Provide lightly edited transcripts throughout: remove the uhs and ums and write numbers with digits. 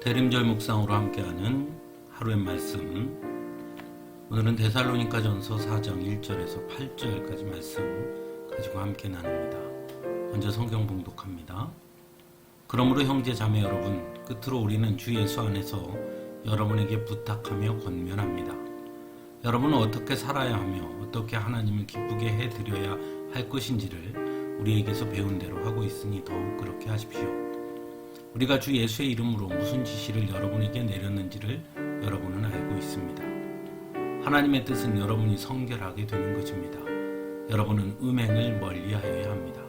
대림절 묵상으로 함께하는 하루의 말씀. 오늘은 데살로니가전서 4장 1절에서 8절까지 말씀 가지고 함께 나눕니다. 먼저 성경 봉독합니다. 그러므로 형제 자매 여러분, 끝으로 우리는 주 예수 안에서 여러분에게 부탁하며 권면합니다. 여러분은 어떻게 살아야 하며 어떻게 하나님을 기쁘게 해드려야 할 것인지를 우리에게서 배운 대로 하고 있으니 더욱 그렇게 하십시오. 우리가 주 예수의 이름으로 무슨 지시를 여러분에게 내렸는지를 여러분은 알고 있습니다. 하나님의 뜻은 여러분이 성결하게 되는 것입니다. 여러분은 음행을 멀리하여야 합니다.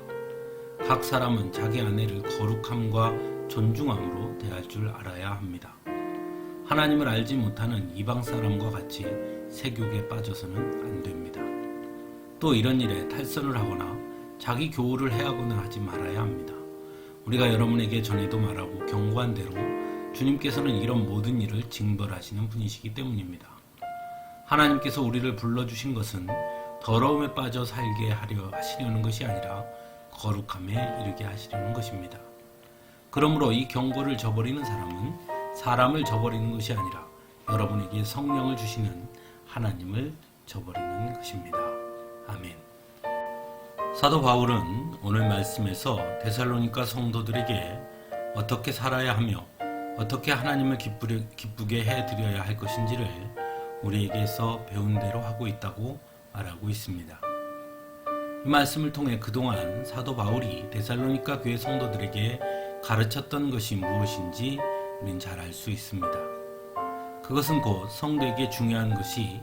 각 사람은 자기 아내를 거룩함과 존중함으로 대할 줄 알아야 합니다. 하나님을 알지 못하는 이방 사람과 같이 세욕에 빠져서는 안 됩니다. 또 이런 일에 탈선을 하거나 자기 교우를 해하거나 하지 말아야 합니다. 우리가 여러분에게 전에도 말하고 경고한 대로 주님께서는 이런 모든 일을 징벌하시는 분이시기 때문입니다. 하나님께서 우리를 불러주신 것은 더러움에 빠져 살게 하시려는 것이 아니라 거룩함에 이르게 하시려는 것입니다. 그러므로 이 경고를 저버리는 사람은 사람을 저버리는 것이 아니라 여러분에게 성령을 주시는 하나님을 저버리는 것입니다. 아멘. 사도 바울은 오늘 말씀에서 데살로니가 성도들에게 어떻게 살아야 하며 어떻게 하나님을 기쁘게 해드려야 할 것인지를 우리에게서 배운 대로 하고 있다고 말하고 있습니다. 이 말씀을 통해 그동안 사도 바울이 데살로니가 교회 성도들에게 가르쳤던 것이 무엇인지 우리는 잘 알 수 있습니다. 그것은 곧 성도에게 중요한 것이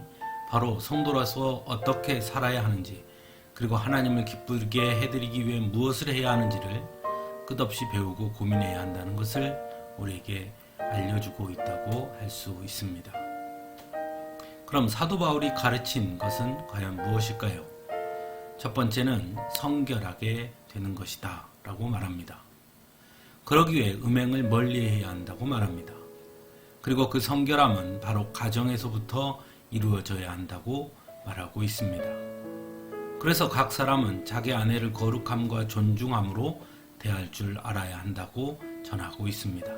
바로 성도라서 어떻게 살아야 하는지, 그리고 하나님을 기쁘게 해드리기 위해 무엇을 해야 하는지를 끝없이 배우고 고민해야 한다는 것을 우리에게 알려주고 있다고 할 수 있습니다. 그럼 사도 바울이 가르친 것은 과연 무엇일까요? 첫 번째는 성결하게 되는 것이다 라고 말합니다. 그러기 위해 음행을 멀리해야 한다고 말합니다. 그리고 그 성결함은 바로 가정에서부터 이루어져야 한다고 말하고 있습니다. 그래서 각 사람은 자기 아내를 거룩함과 존중함으로 대할 줄 알아야 한다고 전하고 있습니다.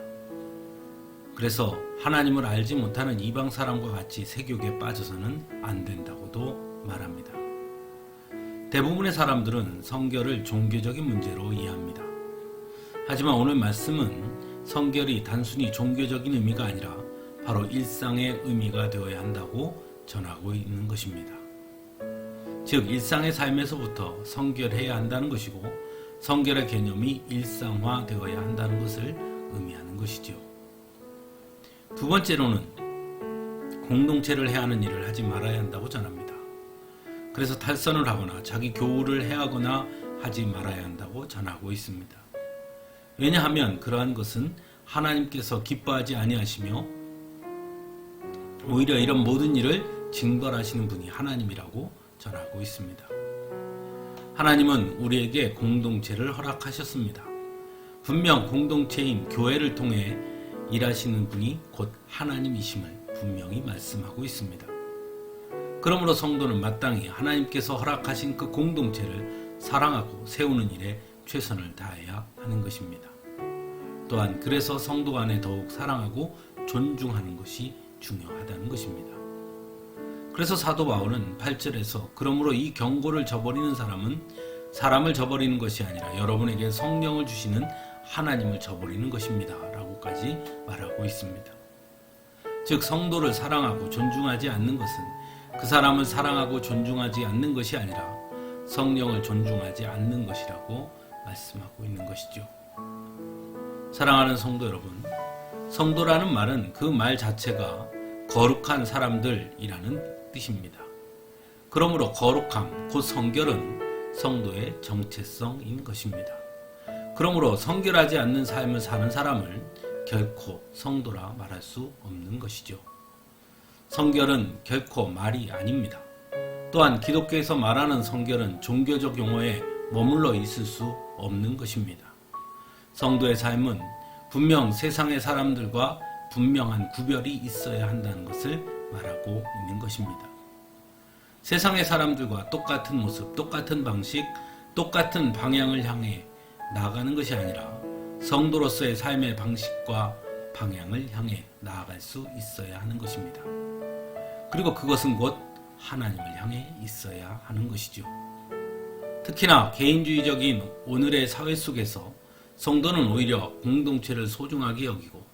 그래서 하나님을 알지 못하는 이방 사람과 같이 세욕에 빠져서는 안 된다고도 말합니다. 대부분의 사람들은 성결을 종교적인 문제로 이해합니다. 하지만 오늘 말씀은 성결이 단순히 종교적인 의미가 아니라 바로 일상의 의미가 되어야 한다고 전하고 있는 것입니다. 즉 일상의 삶에서부터 성결해야 한다는 것이고 성결의 개념이 일상화되어야 한다는 것을 의미하는 것이죠. 두 번째로는 공동체를 해하는 일을 하지 말아야 한다고 전합니다. 그래서 탈선을 하거나 자기 교우를 해하거나 하지 말아야 한다고 전하고 있습니다. 왜냐하면 그러한 것은 하나님께서 기뻐하지 아니하시며 오히려 이런 모든 일을 징벌하시는 분이 하나님이라고 전하고 있습니다. 하나님은 우리에게 공동체를 허락하셨습니다. 분명 공동체인 교회를 통해 일하시는 분이 곧 하나님이심을 분명히 말씀하고 있습니다. 그러므로 성도는 마땅히 하나님께서 허락하신 그 공동체를 사랑하고 세우는 일에 최선을 다해야 하는 것입니다. 또한 그래서 성도 간에 더욱 사랑하고 존중하는 것이 중요하다는 것입니다. 그래서 사도 바울은 8절에서 그러므로 이 경고를 저버리는 사람은 사람을 저버리는 것이 아니라 여러분에게 성령을 주시는 하나님을 저버리는 것입니다 라고까지 말하고 있습니다. 즉 성도를 사랑하고 존중하지 않는 것은 그 사람을 사랑하고 존중하지 않는 것이 아니라 성령을 존중하지 않는 것이라고 말씀하고 있는 것이죠. 사랑하는 성도 여러분, 성도라는 말은 그 말 자체가 거룩한 사람들이라는 뜻입니다. 그러므로 거룩함, 곧 성결은 성도의 정체성인 것입니다. 그러므로 성결하지 않는 삶을 사는 사람을 결코 성도라 말할 수 없는 것이죠. 성결은 결코 말이 아닙니다. 또한 기독교에서 말하는 성결은 종교적 용어에 머물러 있을 수 없는 것입니다. 성도의 삶은 분명 세상의 사람들과 분명한 구별이 있어야 한다는 것을 말하고 있는 것입니다. 세상의 사람들과 똑같은 모습, 똑같은 방식, 똑같은 방향을 향해 나아가는 것이 아니라 성도로서의 삶의 방식과 방향을 향해 나아갈 수 있어야 하는 것입니다. 그리고 그것은 곧 하나님을 향해 있어야 하는 것이죠. 특히나 개인주의적인 오늘의 사회 속에서 성도는 오히려 공동체를 소중하게 여기고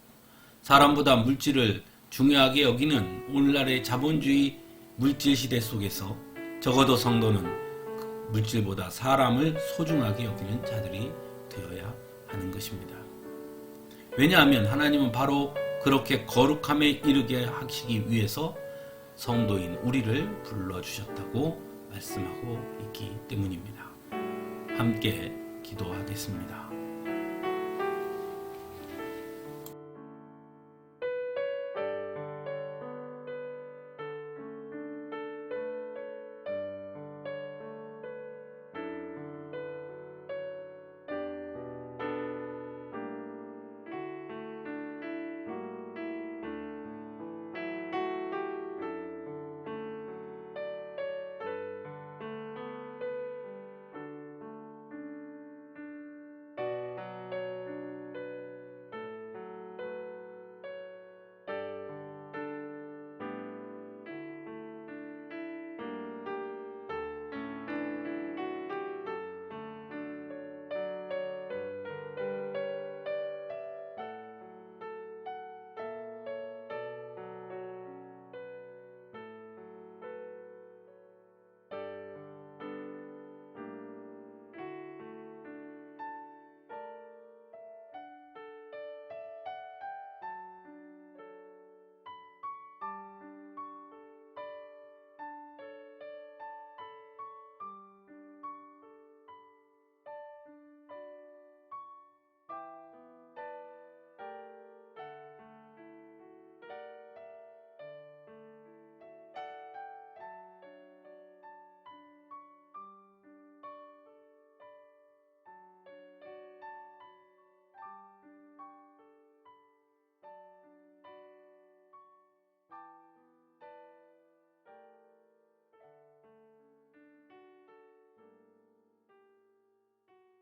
사람보다 물질을 중요하게 여기는 오늘날의 자본주의 물질 시대 속에서 적어도 성도는 물질보다 사람을 소중하게 여기는 자들이 되어야 하는 것입니다. 왜냐하면 하나님은 바로 그렇게 거룩함에 이르게 하시기 위해서 성도인 우리를 불러주셨다고 말씀하고 있기 때문입니다. 함께 기도하겠습니다.